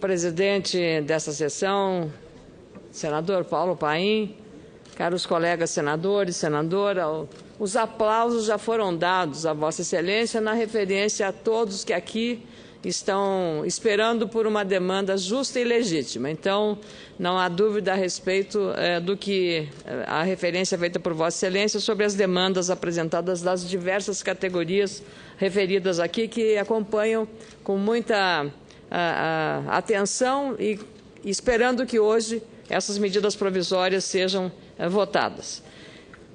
Presidente dessa sessão, senador Paulo Paim, caros colegas senadores, senadora, os aplausos já foram dados a Vossa Excelência na referência a todos que aqui estão esperando por uma demanda justa e legítima. Então, não há dúvida a respeito do que a referência feita por Vossa Excelência sobre as demandas apresentadas das diversas categorias referidas aqui, que acompanham com muita atenção e esperando que hoje essas medidas provisórias sejam votadas.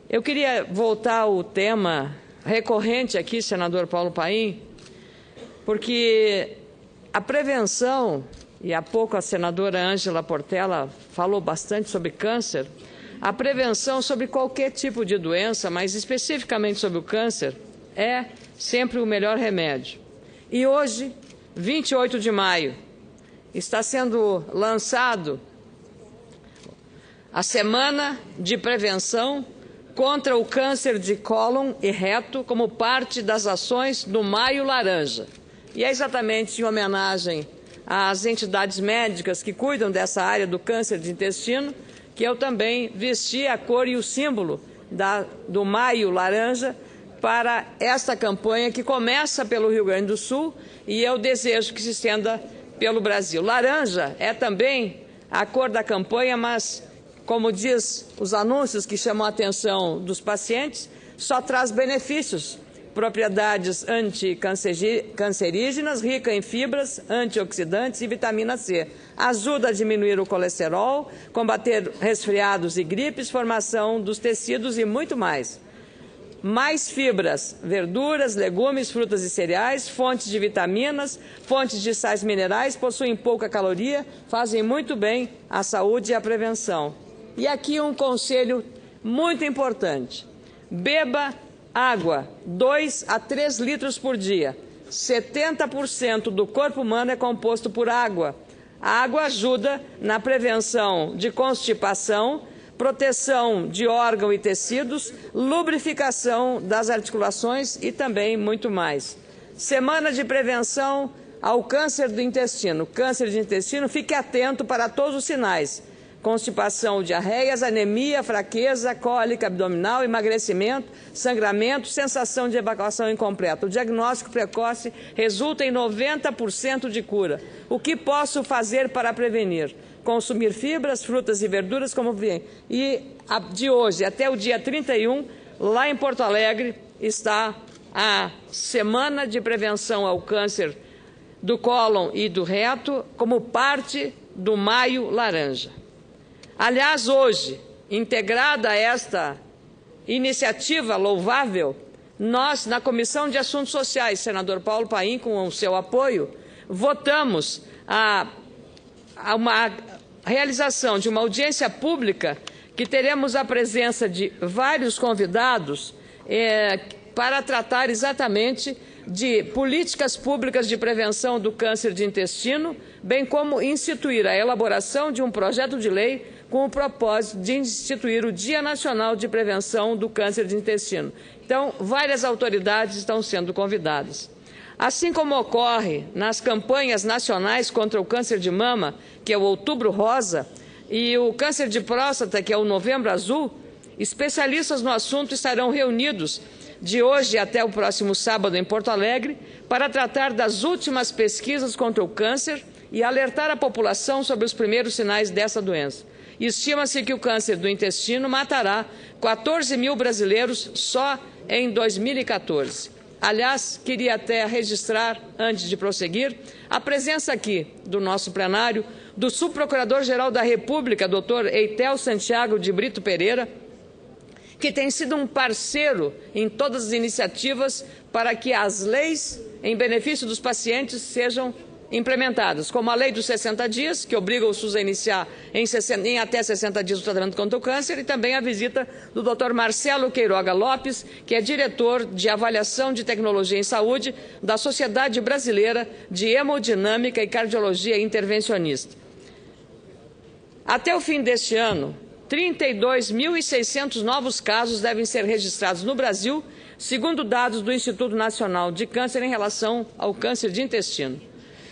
Eu queria voltar ao tema recorrente aqui, senador Paulo Paim, porque a prevenção, e há pouco a senadora Ângela Portela falou bastante sobre câncer, a prevenção sobre qualquer tipo de doença, mas especificamente sobre o câncer, é sempre o melhor remédio. E hoje, 28 de maio, está sendo lançado a Semana de Prevenção contra o Câncer de Cólon e Reto como parte das ações do Maio Laranja. E é exatamente em homenagem às entidades médicas que cuidam dessa área do câncer de intestino que eu também vesti a cor e o símbolo do Maio Laranja para esta campanha que começa pelo Rio Grande do Sul e eu desejo que se estenda pelo Brasil. Laranja é também a cor da campanha, mas, como diz os anúncios que chamam a atenção dos pacientes, só traz benefícios. Propriedades anticancerígenas, rica em fibras, antioxidantes e vitamina C. Ajuda a diminuir o colesterol, combater resfriados e gripes, formação dos tecidos e muito mais. Mais fibras, verduras, legumes, frutas e cereais, fontes de vitaminas, fontes de sais minerais, possuem pouca caloria, fazem muito bem à saúde e à prevenção. E aqui um conselho muito importante. Beba água, 2 a 3 litros por dia. 70% do corpo humano é composto por água. A água ajuda na prevenção de constipação, proteção de órgãos e tecidos, lubrificação das articulações e também muito mais. Semana de prevenção ao câncer do intestino. Câncer de intestino, fique atento para todos os sinais. Constipação, diarreias, anemia, fraqueza, cólica abdominal, emagrecimento, sangramento, sensação de evacuação incompleta. O diagnóstico precoce resulta em 90% de cura. O que posso fazer para prevenir? Consumir fibras, frutas e verduras como vem. E de hoje até o dia 31, lá em Porto Alegre, está a Semana de Prevenção ao Câncer do Cólon e do Reto como parte do Maio Laranja. Aliás, hoje, integrada a esta iniciativa louvável, nós, na Comissão de Assuntos Sociais, senador Paulo Paim, com o seu apoio, votamos a uma realização de uma audiência pública que teremos a presença de vários convidados para tratar exatamente de políticas públicas de prevenção do câncer de intestino, bem como instituir a elaboração de um projeto de lei com o propósito de instituir o Dia Nacional de Prevenção do Câncer de Intestino. Então, várias autoridades estão sendo convidadas. Assim como ocorre nas campanhas nacionais contra o câncer de mama, que é o Outubro Rosa, e o câncer de próstata, que é o Novembro Azul, especialistas no assunto estarão reunidos de hoje até o próximo sábado em Porto Alegre para tratar das últimas pesquisas contra o câncer e alertar a população sobre os primeiros sinais dessa doença. Estima-se que o câncer do intestino matará 14 mil brasileiros só em 2014. Aliás, queria até registrar, antes de prosseguir, a presença aqui do nosso plenário do subprocurador-geral da República, doutor Eitel Santiago de Brito Pereira, que tem sido um parceiro em todas as iniciativas para que as leis em benefício dos pacientes sejam implementadas, como a lei dos 60 dias, que obriga o SUS a iniciar em até 60 dias o tratamento contra o câncer, e também a visita do Dr. Marcelo Queiroga Lopes, que é diretor de avaliação de tecnologia em saúde da Sociedade Brasileira de Hemodinâmica e Cardiologia Intervencionista. Até o fim deste ano, 32.600 novos casos devem ser registrados no Brasil, segundo dados do Instituto Nacional de Câncer em relação ao câncer de intestino.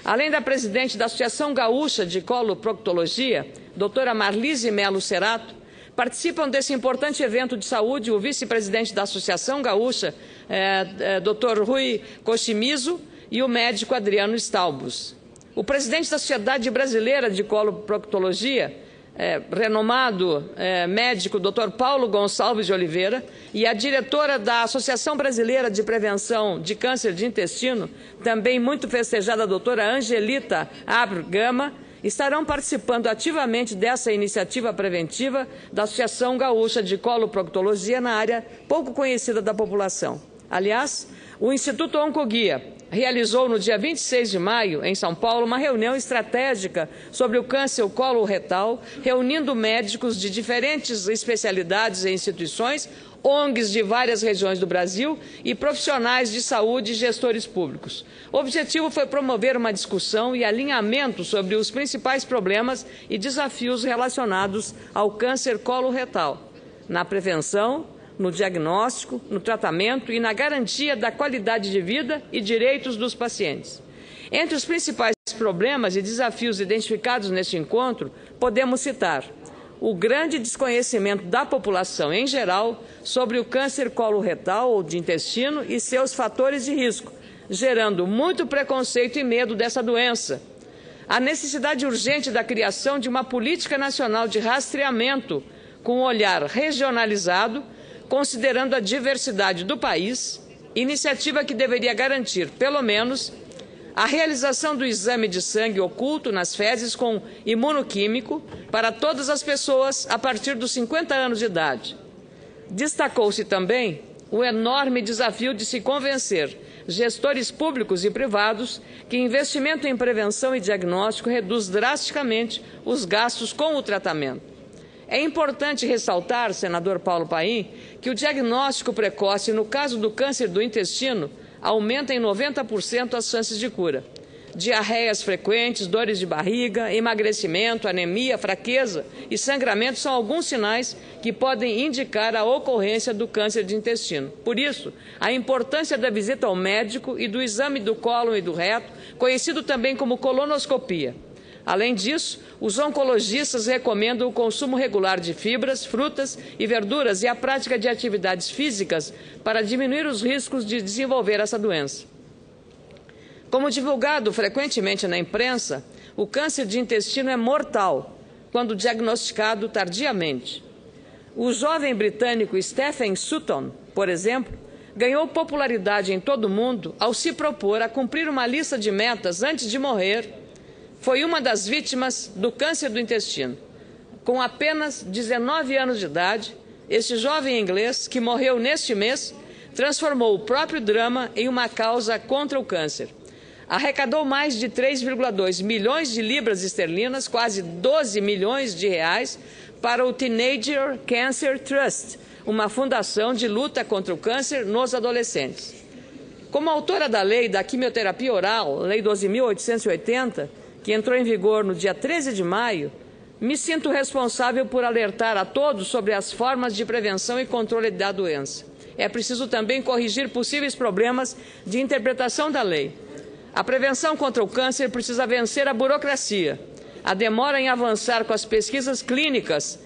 Além da presidente da Associação Gaúcha de Coloproctologia, doutora Marlise Melo Cerato, participam desse importante evento de saúde o vice-presidente da Associação Gaúcha, Dr. Rui Koshimizu, e o médico Adriano Staubus. O presidente da Sociedade Brasileira de Coloproctologia, renomado médico Dr. Paulo Gonçalves de Oliveira, e a diretora da Associação Brasileira de Prevenção de Câncer de Intestino, também muito festejada, a doutora Angelita Abr-Gama, estarão participando ativamente dessa iniciativa preventiva da Associação Gaúcha de Coloproctologia na área pouco conhecida da população. Aliás, o Instituto Oncoguia realizou no dia 26 de maio, em São Paulo, uma reunião estratégica sobre o câncer coloretal, reunindo médicos de diferentes especialidades e instituições, ONGs de várias regiões do Brasil e profissionais de saúde e gestores públicos. O objetivo foi promover uma discussão e alinhamento sobre os principais problemas e desafios relacionados ao câncer coloretal, na prevenção, no diagnóstico, no tratamento e na garantia da qualidade de vida e direitos dos pacientes. Entre os principais problemas e desafios identificados neste encontro, podemos citar o grande desconhecimento da população em geral sobre o câncer coloretal ou de intestino e seus fatores de risco, gerando muito preconceito e medo dessa doença. A necessidade urgente da criação de uma política nacional de rastreamento com um olhar regionalizado, considerando a diversidade do país, iniciativa que deveria garantir, pelo menos, a realização do exame de sangue oculto nas fezes com imunoquímico para todas as pessoas a partir dos 50 anos de idade. Destacou-se também o enorme desafio de se convencer gestores públicos e privados que investimento em prevenção e diagnóstico reduz drasticamente os gastos com o tratamento. É importante ressaltar, senador Paulo Paim, que o diagnóstico precoce, no caso do câncer do intestino, aumenta em 90% as chances de cura. Diarreias frequentes, dores de barriga, emagrecimento, anemia, fraqueza e sangramento são alguns sinais que podem indicar a ocorrência do câncer de intestino. Por isso, a importância da visita ao médico e do exame do cólon e do reto, conhecido também como colonoscopia. Além disso, os oncologistas recomendam o consumo regular de fibras, frutas e verduras e a prática de atividades físicas para diminuir os riscos de desenvolver essa doença. Como divulgado frequentemente na imprensa, o câncer de intestino é mortal quando diagnosticado tardiamente. O jovem britânico Stephen Sutton, por exemplo, ganhou popularidade em todo o mundo ao se propor a cumprir uma lista de metas antes de morrer. Foi uma das vítimas do câncer do intestino. Com apenas 19 anos de idade, este jovem inglês, que morreu neste mês, transformou o próprio drama em uma causa contra o câncer. Arrecadou mais de 3,2 milhões de libras esterlinas, quase 12 milhões de reais, para o Teenager Cancer Trust, uma fundação de luta contra o câncer nos adolescentes. Como autora da lei da quimioterapia oral, Lei 12.880, que entrou em vigor no dia 13 de maio, me sinto responsável por alertar a todos sobre as formas de prevenção e controle da doença. É preciso também corrigir possíveis problemas de interpretação da lei. A prevenção contra o câncer precisa vencer a burocracia, a demora em avançar com as pesquisas clínicas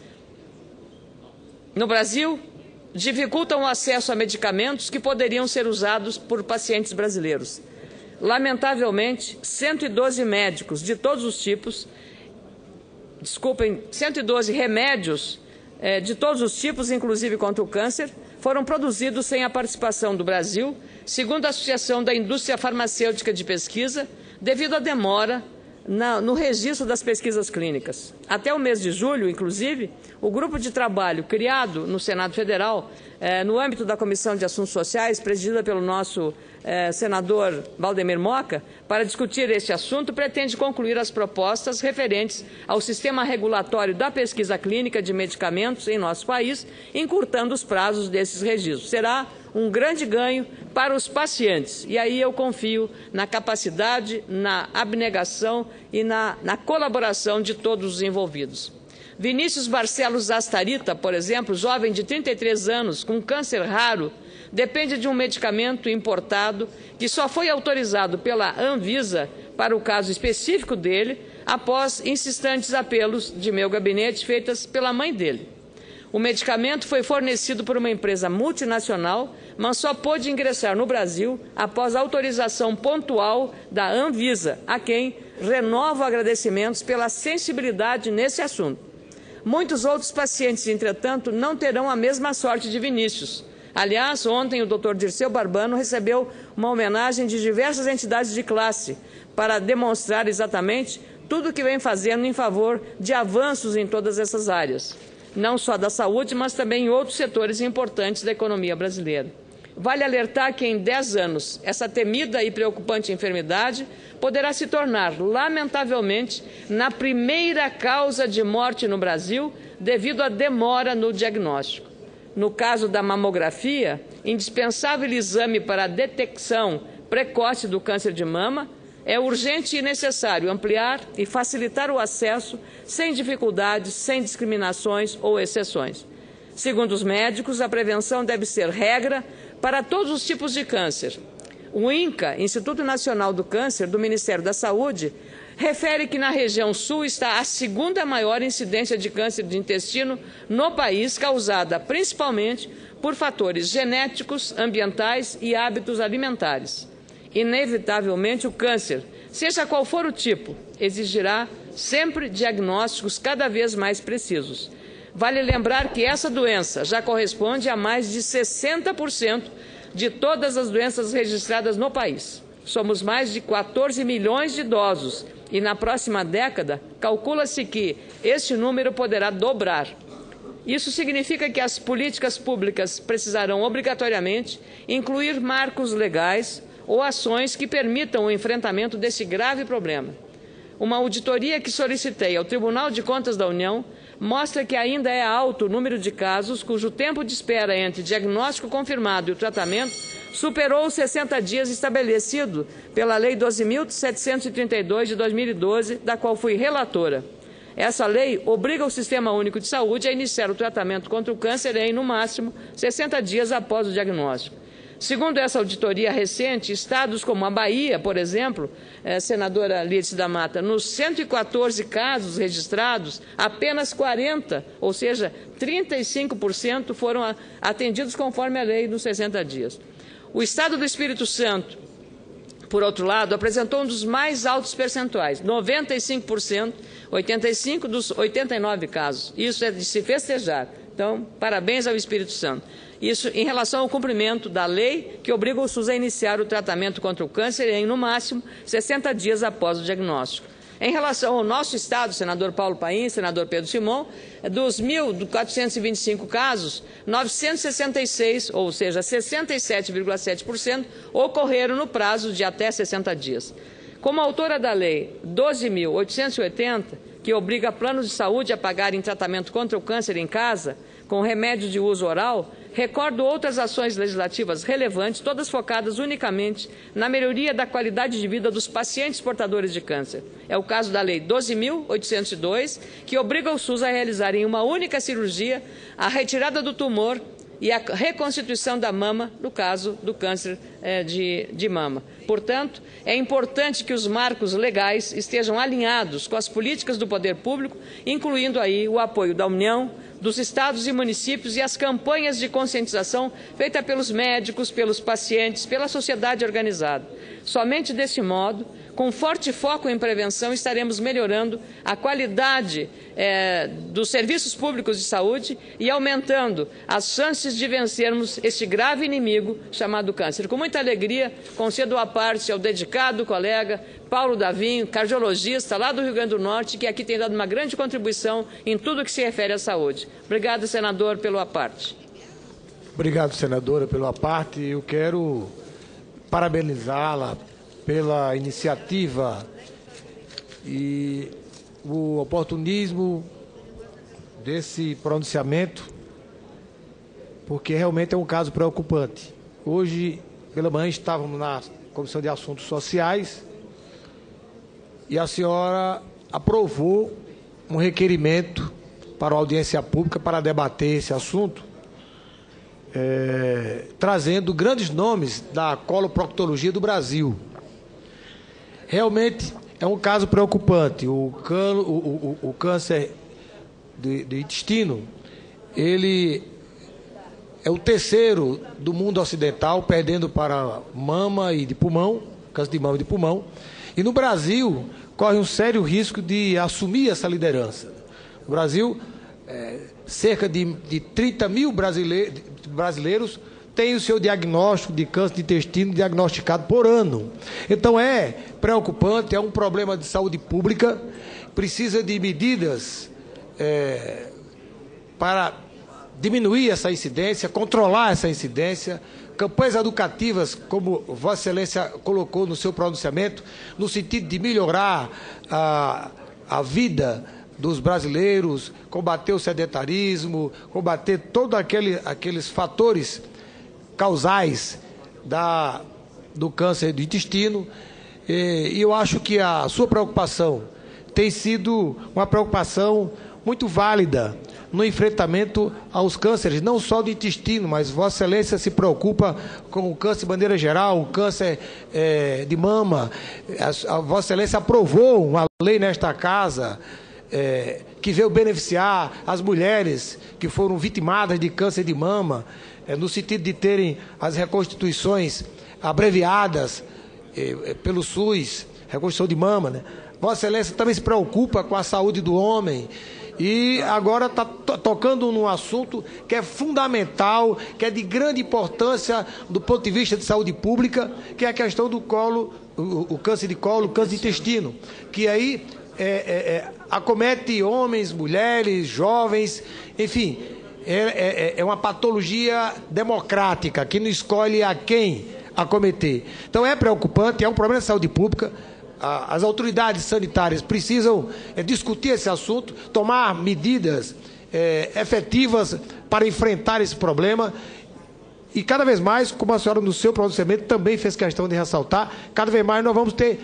no Brasil dificultam o acesso a medicamentos que poderiam ser usados por pacientes brasileiros. Lamentavelmente, 112 médicos de todos os tipos, 112 remédios de todos os tipos, inclusive contra o câncer, foram produzidos sem a participação do Brasil, segundo a Associação da Indústria Farmacêutica de Pesquisa, devido à demora no registro das pesquisas clínicas. Até o mês de julho, inclusive, o grupo de trabalho criado no Senado Federal, no âmbito da Comissão de Assuntos Sociais, presidida pelo nosso senador Valdemir Moca, para discutir este assunto, pretende concluir as propostas referentes ao sistema regulatório da pesquisa clínica de medicamentos em nosso país, encurtando os prazos desses registros. Será um grande ganho para os pacientes. E aí eu confio na capacidade, na abnegação e na colaboração de todos os envolvidos. Vinícius Barcelos Astarita, por exemplo, jovem de 33 anos com câncer raro, depende de um medicamento importado que só foi autorizado pela Anvisa para o caso específico dele, após insistentes apelos de meu gabinete feitas pela mãe dele. O medicamento foi fornecido por uma empresa multinacional, mas só pôde ingressar no Brasil após autorização pontual da Anvisa, a quem renovo agradecimentos pela sensibilidade nesse assunto. Muitos outros pacientes, entretanto, não terão a mesma sorte de Vinícius. Aliás, ontem o Dr. Dirceu Barbano recebeu uma homenagem de diversas entidades de classe para demonstrar exatamente tudo o que vem fazendo em favor de avanços em todas essas áreas, não só da saúde, mas também em outros setores importantes da economia brasileira. Vale alertar que em 10 anos, essa temida e preocupante enfermidade poderá se tornar, lamentavelmente, na primeira causa de morte no Brasil devido à demora no diagnóstico. No caso da mamografia, indispensável exame para a detecção precoce do câncer de mama, é urgente e necessário ampliar e facilitar o acesso sem dificuldades, sem discriminações ou exceções. Segundo os médicos, a prevenção deve ser regra para todos os tipos de câncer. O INCA, Instituto Nacional do Câncer, do Ministério da Saúde, refere que na região sul está a segunda maior incidência de câncer de intestino no país, causada principalmente por fatores genéticos, ambientais e hábitos alimentares. Inevitavelmente, o câncer, seja qual for o tipo, exigirá sempre diagnósticos cada vez mais precisos. Vale lembrar que essa doença já corresponde a mais de 60% de todas as doenças registradas no país. Somos mais de 14 milhões de idosos e, na próxima década, calcula-se que este número poderá dobrar. Isso significa que as políticas públicas precisarão obrigatoriamente incluir marcos legais ou ações que permitam o enfrentamento desse grave problema. Uma auditoria que solicitei ao Tribunal de Contas da União mostra que ainda é alto o número de casos cujo tempo de espera entre diagnóstico confirmado e o tratamento superou os 60 dias estabelecido pela Lei 12.732 de 2012, da qual fui relatora. Essa lei obriga o Sistema Único de Saúde a iniciar o tratamento contra o câncer em, no máximo, 60 dias após o diagnóstico. Segundo essa auditoria recente, estados como a Bahia, por exemplo, senadora Lídice da Mata, nos 114 casos registrados, apenas 40, ou seja, 35% foram atendidos conforme a lei dos 60 dias. O estado do Espírito Santo, por outro lado, apresentou um dos mais altos percentuais, 95%, 85 dos 89 casos. Isso é de se festejar. Então, parabéns ao Espírito Santo. Isso em relação ao cumprimento da lei que obriga o SUS a iniciar o tratamento contra o câncer em, no máximo, 60 dias após o diagnóstico. Em relação ao nosso Estado, senador Paulo Paim, senador Pedro Simon, dos 1.425 casos, 966, ou seja, 67,7%, ocorreram no prazo de até 60 dias. Como autora da Lei 12.880, que obriga planos de saúde a pagarem tratamento contra o câncer em casa, com remédio de uso oral, recordo outras ações legislativas relevantes, todas focadas unicamente na melhoria da qualidade de vida dos pacientes portadores de câncer. É o caso da Lei 12.802, que obriga o SUS a realizar em uma única cirurgia a retirada do tumor e a reconstituição da mama, no caso do câncer de mama. Portanto, é importante que os marcos legais estejam alinhados com as políticas do poder público, incluindo aí o apoio da União, dos estados e municípios e as campanhas de conscientização feitas pelos médicos, pelos pacientes, pela sociedade organizada. Somente desse modo, com forte foco em prevenção, estaremos melhorando a qualidade dos serviços públicos de saúde e aumentando as chances de vencermos este grave inimigo chamado câncer. Com muita alegria, concedo a parte ao dedicado colega Paulo Davinho, cardiologista lá do Rio Grande do Norte, que aqui tem dado uma grande contribuição em tudo que se refere à saúde. Obrigado, senador, pelo aparte. Obrigado, senadora, pelo aparte. Eu quero parabenizá-la pela iniciativa e o oportunismo desse pronunciamento, porque realmente é um caso preocupante. Hoje, pela manhã, estávamos na Comissão de Assuntos Sociais e a senhora aprovou um requerimento para a audiência pública para debater esse assunto, trazendo grandes nomes da coloproctologia do Brasil. realmente é um caso preocupante. O câncer de intestino, ele é o terceiro do mundo ocidental, perdendo para mama e de pulmão, câncer de mama e de pulmão. E no Brasil, corre um sério risco de assumir essa liderança. No Brasil, cerca de 30 mil brasileiros têm o seu diagnóstico de câncer de intestino diagnosticado por ano. Então é preocupante, é um problema de saúde pública, precisa de medidas para diminuir essa incidência, controlar essa incidência, campanhas educativas, como Vossa Excelência colocou no seu pronunciamento, no sentido de melhorar a vida dos brasileiros, combater o sedentarismo, combater todos aqueles fatores causais do câncer do intestino. E eu acho que a sua preocupação tem sido uma preocupação muito válida no enfrentamento aos cânceres, não só do intestino, mas Vossa Excelência se preocupa com o câncer de maneira geral, o câncer de mama. A Vossa Excelência aprovou uma lei nesta casa que veio beneficiar as mulheres que foram vitimadas de câncer de mama, no sentido de terem as reconstituições abreviadas pelo SUS, reconstrução de mama, né? Vossa Excelência também se preocupa com a saúde do homem. E agora está tocando num assunto que é fundamental, que é de grande importância do ponto de vista de saúde pública, que é a questão do colo, o câncer de colo, o câncer de intestino, que aí acomete homens, mulheres, jovens, enfim, é uma patologia democrática, que não escolhe a quem acometer. Então é preocupante, é um problema de saúde pública. As autoridades sanitárias precisam discutir esse assunto, tomar medidas efetivas para enfrentar esse problema. E cada vez mais, como a senhora no seu pronunciamento também fez questão de ressaltar, cada vez mais nós vamos ter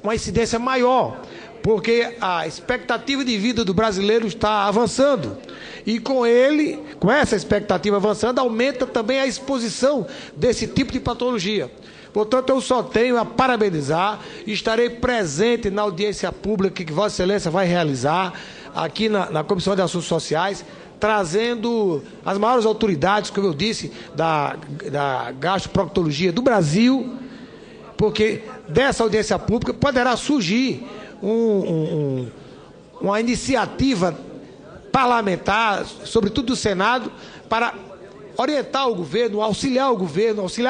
uma incidência maior, porque a expectativa de vida do brasileiro está avançando. E com essa expectativa avançando, aumenta também a exposição desse tipo de patologia. Portanto, eu só tenho a parabenizar, estarei presente na audiência pública que Vossa Excelência vai realizar aqui na Comissão de Assuntos Sociais, trazendo as maiores autoridades, como eu disse, da gastroproctologia do Brasil, porque dessa audiência pública poderá surgir uma iniciativa parlamentar, sobretudo do Senado, para orientar o governo, auxiliar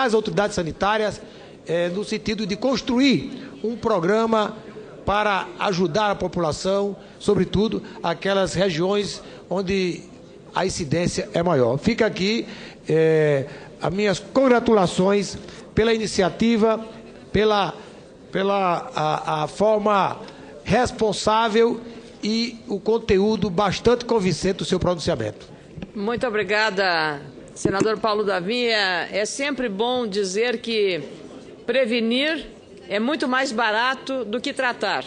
as autoridades sanitárias, no sentido de construir um programa para ajudar a população, sobretudo aquelas regiões onde a incidência é maior. Fica aqui as minhas congratulações pela iniciativa, pela a forma responsável e o conteúdo bastante convincente do seu pronunciamento. Muito obrigada, senador Paulo Davim. É sempre bom dizer que prevenir é muito mais barato do que tratar.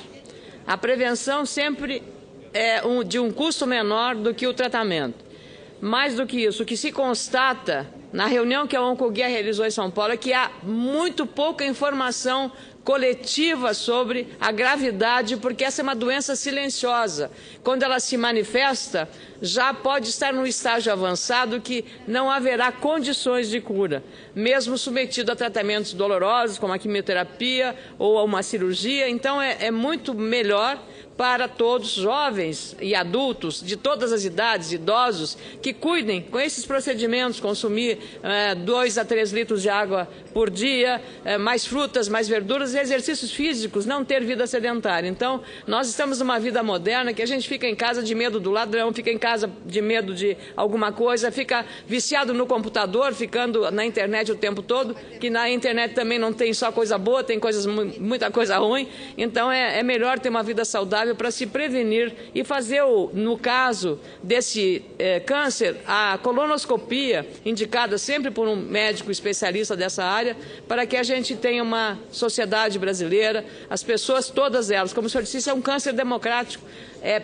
A prevenção sempre é de um custo menor do que o tratamento. Mais do que isso, o que se constata na reunião que a Oncoguia realizou em São Paulo é que há muito pouca informação coletiva sobre a gravidade, porque essa é uma doença silenciosa. Quando ela se manifesta, já pode estar num estágio avançado que não haverá condições de cura, mesmo submetido a tratamentos dolorosos, como a quimioterapia ou a uma cirurgia. Então é muito melhor para todos, jovens e adultos, de todas as idades, idosos, que cuidem com esses procedimentos, consumir 2 a 3 litros de água por dia, mais frutas, mais verduras e exercícios físicos, não ter vida sedentária. Então, nós estamos numa vida moderna que a gente fica em casa de medo do ladrão, fica em casa de medo de alguma coisa, fica viciado no computador, ficando na internet o tempo todo, que na internet também não tem só coisa boa, tem muita coisa ruim. Então, é melhor ter uma vida saudável para se prevenir e fazer, no caso desse câncer, a colonoscopia, indicada sempre por um médico especialista dessa área, para que a gente tenha uma sociedade brasileira, as pessoas, todas elas, como o senhor disse, isso é um câncer democrático.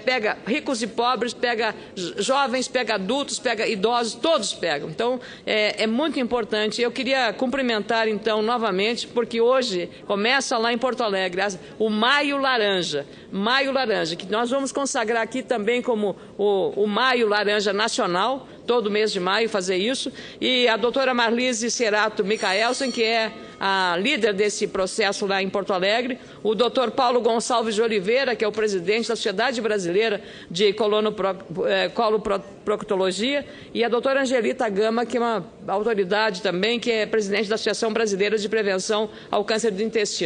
pega ricos e pobres, pega jovens, pega adultos, pega idosos, todos pegam. Então, é muito importante. Eu queria cumprimentar, então, novamente, porque hoje começa lá em Porto Alegre o Maio Laranja, que nós vamos consagrar aqui também como o Maio Laranja Nacional, todo mês de maio fazer isso, e a doutora Marlise Cerato Micaelsen, que é a líder desse processo lá em Porto Alegre, o doutor Paulo Gonçalves de Oliveira, que é o presidente da Sociedade Brasileira de Coloproctologia, e a doutora Angelita Gama, que é uma autoridade também, que é presidente da Associação Brasileira de Prevenção ao Câncer do Intestino.